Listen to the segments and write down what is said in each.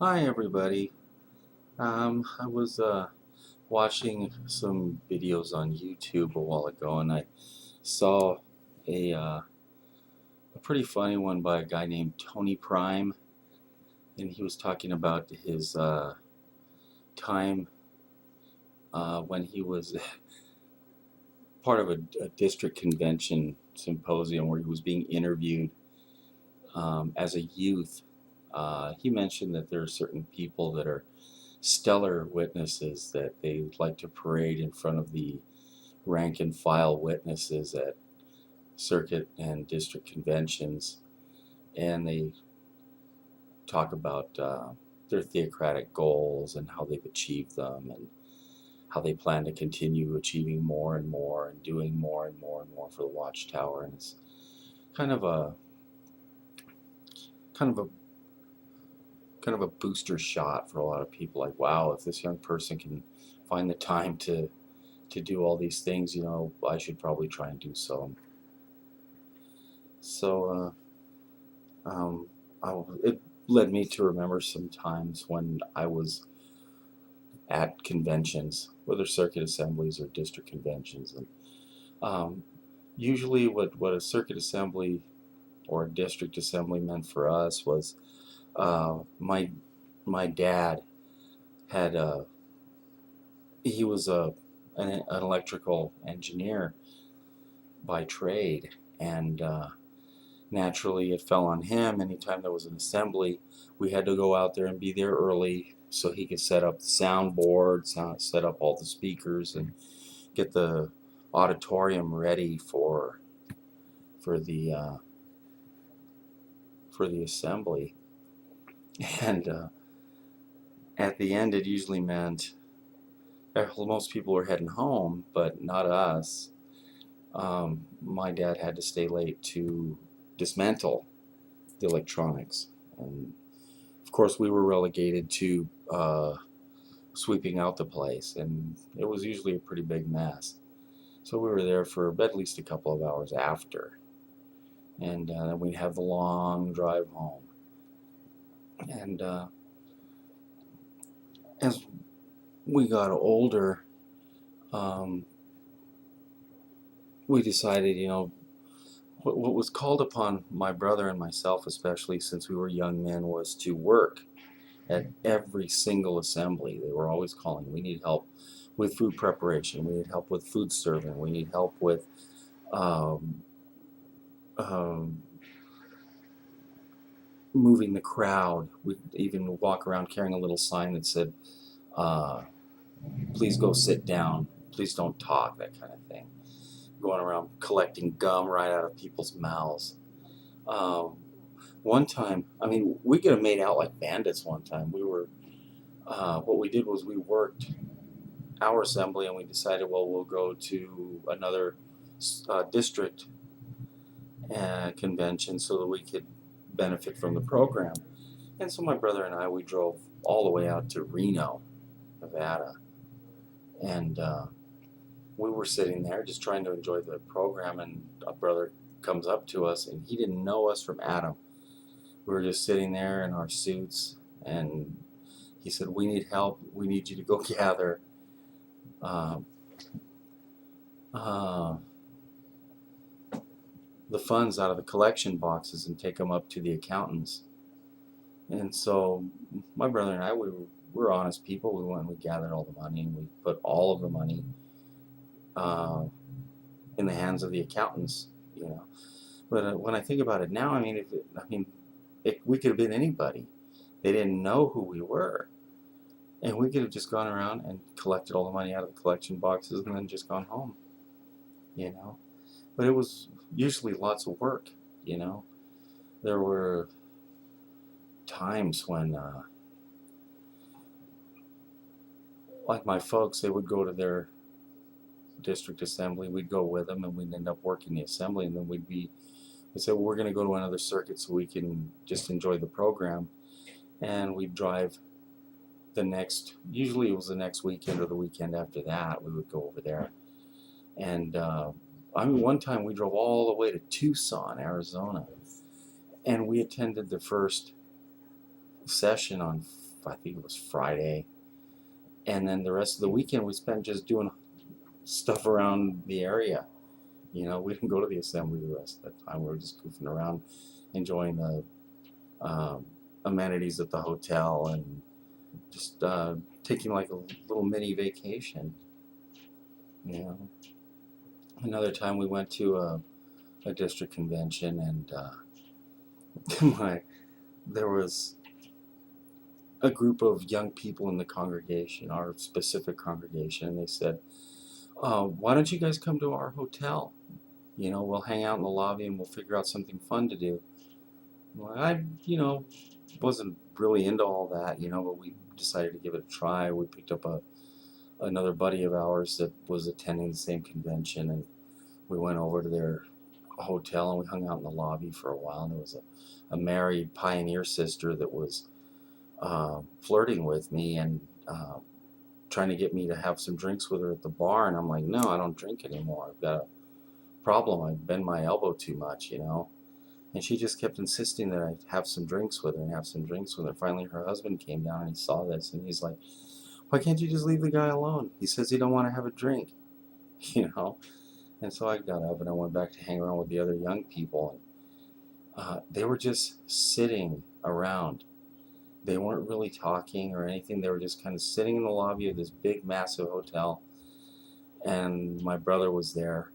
Hi everybody. I was watching some videos on YouTube a while ago, and I saw a pretty funny one by a guy named Tony Prime, and he was talking about his time when he was part of a district convention symposium where he was being interviewed as a youth. He mentioned that there are certain people that are stellar witnesses that they like to parade in front of the rank and file witnesses at circuit and district conventions, and they talk about their theocratic goals and how they've achieved them and how they plan to continue achieving more and more and doing more and more and more for the Watchtower. And it's kind of a kind of a kind of a booster shot for a lot of people. Like, wow, if this young person can find the time to do all these things, I should probably try and do so. So um, it led me to remember some times when I was at conventions, whether circuit assemblies or district conventions, and um, usually what a circuit assembly or a district assembly meant for us was my dad had he was an electrical engineer by trade, and naturally it fell on him. Anytime there was an assembly, we had to go out there and be there early so he could set up the soundboard, set up all the speakers, and get the auditorium ready for the uh, for the assembly. And at the end, it usually meant most people were heading home, but not us. My dad had to stay late to dismantle the electronics, and of course we were relegated to sweeping out the place, and it was usually a pretty big mess. So we were there for at least a couple of hours after, and then we'd have the long drive home. And as we got older, um, we decided, what was called upon my brother and myself, especially since we were young men, was to work at every single assembly. They were always calling, we need help with food preparation, we need help with food serving, we need help with um, um, moving the crowd. We'd even walk around carrying a little sign that said, uh, please go sit down, please don't talk, that kind of thing. Going around collecting gum right out of people's mouths. Um, One time, I mean, we could have made out like bandits one time. What we did was we worked our assembly, and we decided, well, we'll go to another district convention so that we could benefit from the program. And so my brother and I, we drove all the way out to Reno, Nevada, and we were sitting there just trying to enjoy the program, and a brother comes up to us, and he didn't know us from Adam. We were just sitting there in our suits, and he said, we need help. We need you to go gather uh, uh, the funds out of the collection boxes and take them up to the accountants. And so my brother and I, we were honest people. We went and we gathered all the money, and we put all of the money uh, in the hands of the accountants. But when I think about it now, we could have been anybody. They didn't know who we were. And we could have just gone around and collected all the money out of the collection boxes and then just gone home. But it was usually lots of work. There were times when, like my folks, they would go to their district assembly, we'd go with them, and we'd end up working the assembly, and then we'd say, well, we're going to go to another circuit so we can just enjoy the program. And we'd drive usually it was the next weekend or the weekend after that, we would go over there. And one time we drove all the way to Tucson, Arizona, and we attended the first session on I think it was Friday. And then the rest of the weekend we spent just doing stuff around the area. You know, we didn't go to the assembly the rest of the time. We were just goofing around, enjoying the amenities at the hotel, and just taking like a little mini vacation. You know, another time we went to a district convention, and there was a group of young people in the congregation, our specific congregation, and they said, why don't you guys come to our hotel? You know, we'll hang out in the lobby and we'll figure out something fun to do. Well, wasn't really into all that, but we decided to give it a try. We picked up another buddy of ours that was attending the same convention, and we went over to their hotel and we hung out in the lobby for a while. And there was a married pioneer sister that was flirting with me and trying to get me to have some drinks with her at the bar, and I'm like, no, I don't drink anymore. I've got a problem. I bend my elbow too much, And she just kept insisting that I have some drinks with her and have some drinks with her. Finally, her husband came down and he saw this, and he's like, why can't you just leave the guy alone? He says he don't want to have a drink, And so I got up and I went back to hang around with the other young people, and they were just sitting around. They weren't really talking or anything. They were just kind of sitting in the lobby of this big, massive hotel. And my brother was there,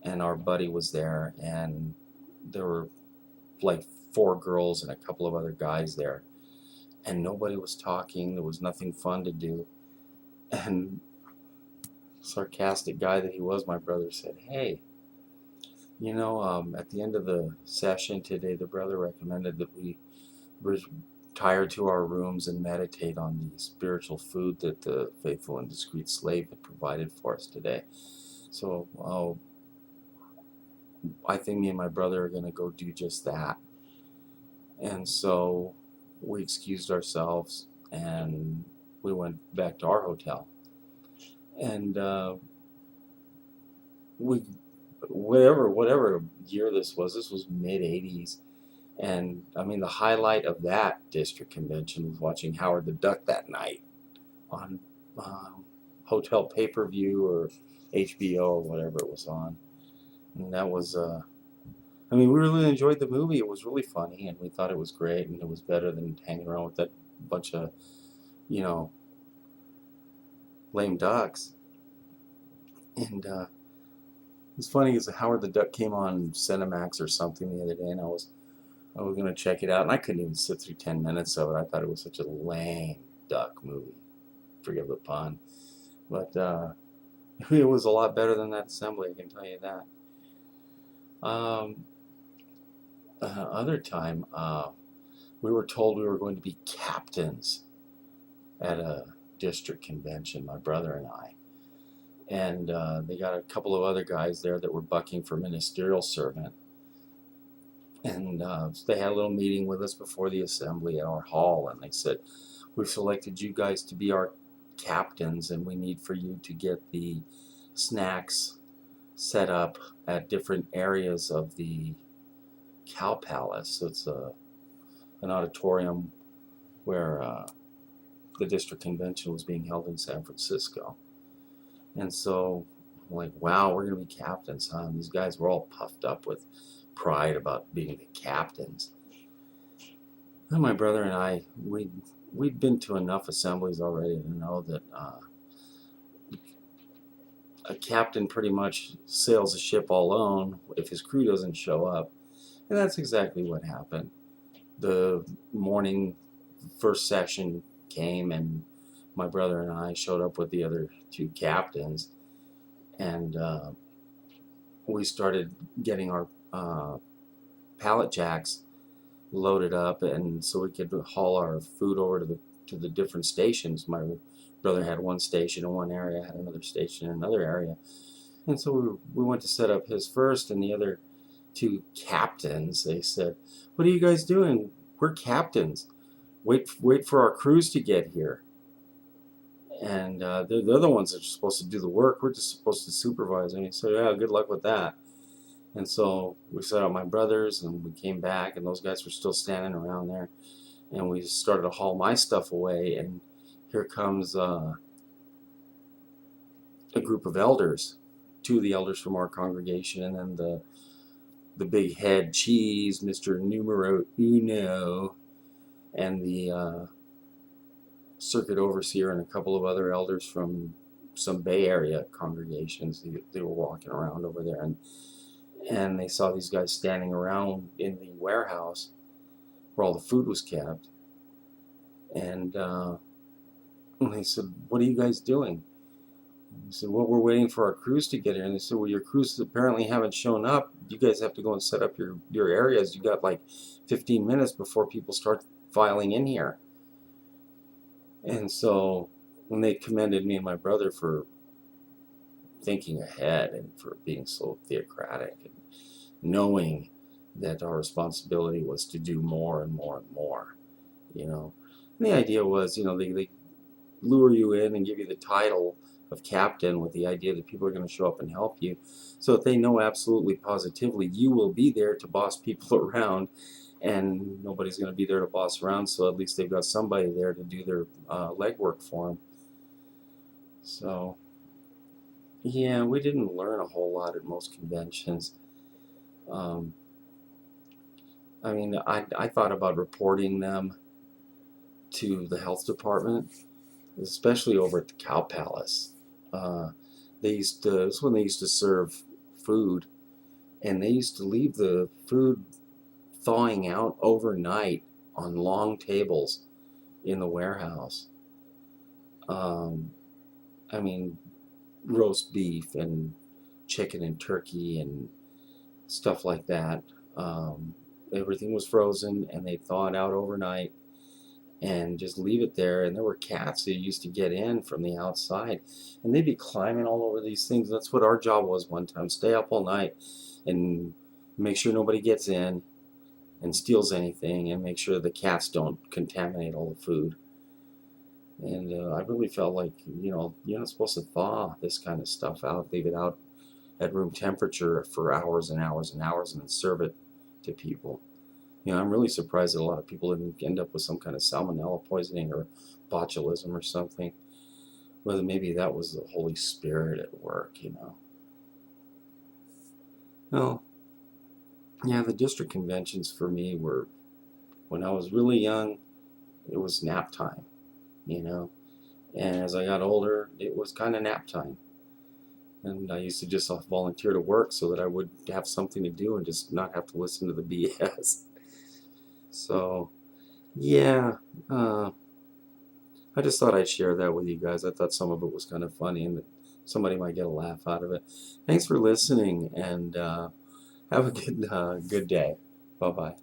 and our buddy was there, and there were like 4 girls and a couple of other guys there. And nobody was talking. There was nothing fun to do. And sarcastic guy that he was, my brother said, hey, at the end of the session today, the brother recommended that we retire to our rooms and meditate on the spiritual food that the faithful and discreet slave had provided for us today. So I think me and my brother are going to go do just that. And so we excused ourselves and we went back to our hotel. And whatever year this was mid-'80s. And I mean, the highlight of that district convention was watching Howard the Duck that night on hotel pay-per-view or HBO or whatever it was on. And that was, we really enjoyed the movie. It was really funny, and we thought it was great, and it was better than hanging around with that bunch of, lame ducks. And it's funny because Howard the Duck came on Cinemax or something the other day, and I was going to check it out, and I couldn't even sit through 10 minutes of it. I thought it was such a lame duck movie. Forgive the pun. But it was a lot better than that Assembly, I can tell you that. Other time, we were told we were going to be captains at a district convention, my brother and I. And they got a couple of other guys there that were bucking for ministerial servant. And they had a little meeting with us before the assembly at our hall, and they said, we've selected you guys to be our captains, and we need for you to get the snacks set up at different areas of the Cow Palace. So it's an auditorium where the district convention was being held in San Francisco. And so I'm like, wow, we're going to be captains, huh? And these guys were all puffed up with pride about being the captains. And my brother and I, we'd been to enough assemblies already to know that a captain pretty much sails a ship alone if his crew doesn't show up. And that's exactly what happened. The morning first session came, and my brother and I showed up with the other 2 captains, and we started getting our pallet jacks loaded up, and so we could haul our food over to the different stations. My brother had one station in one area, I had another station in another area, and so we went to set up his first, and the other 2 captains, they said, what are you guys doing? We're captains. Wait for our crews to get here. And they're the ones that are supposed to do the work. We're just supposed to supervise. And he said, yeah, good luck with that. And so we set up my brothers, and we came back, and those guys were still standing around there. and we started to haul my stuff away, and here comes a group of elders, two of the elders from our congregation, and then the big head cheese, Mr. Numero Uno, and the circuit overseer, and a couple of other elders from some Bay Area congregations. They were walking around over there, and they saw these guys standing around in the warehouse where all the food was kept, and they said, "What are you guys doing?" I said, "Well, we're waiting for our crews to get here." And they said, "Well, your crews apparently haven't shown up. You guys have to go and set up your areas. You got like 15 minutes before people start filing in here." And so when they commended me and my brother for thinking ahead and for being so theocratic and knowing that our responsibility was to do more and more and more, you know. And the idea was, they lure you in and give you the title of captain with the idea that people are going to show up and help you, so that they know absolutely positively you will be there to boss people around, and nobody's going to be there to boss around, so at least they've got somebody there to do their legwork for them. So yeah, we didn't learn a whole lot at most conventions. I mean, I thought about reporting them to the health department, especially over at the Cow Palace. This is when they used to serve food, and they used to leave the food thawing out overnight on long tables in the warehouse. I mean, roast beef and chicken and turkey and stuff like that. Everything was frozen, and they thaw it out overnight and just leave it there. And there were cats who used to get in from the outside, and they'd be climbing all over these things. That's what our job was one time: stay up all night and make sure nobody gets in and steals anything, and make sure the cats don't contaminate all the food. And I really felt like, you're not supposed to thaw this kind of stuff out, leave it out at room temperature for hours and hours and hours, and then serve it to people. I'm really surprised that a lot of people didn't end up with some kind of salmonella poisoning or botulism or something. Whether maybe that was the Holy Spirit at work, Well, yeah, the district conventions for me were, when I was really young, it was nap time, And as I got older, it was kind of nap time. And I used to just volunteer to work so that I would have something to do and just not have to listen to the BS. So, yeah, I just thought I'd share that with you guys. I thought some of it was kind of funny and that somebody might get a laugh out of it. Thanks for listening, and have a good day. Bye-bye.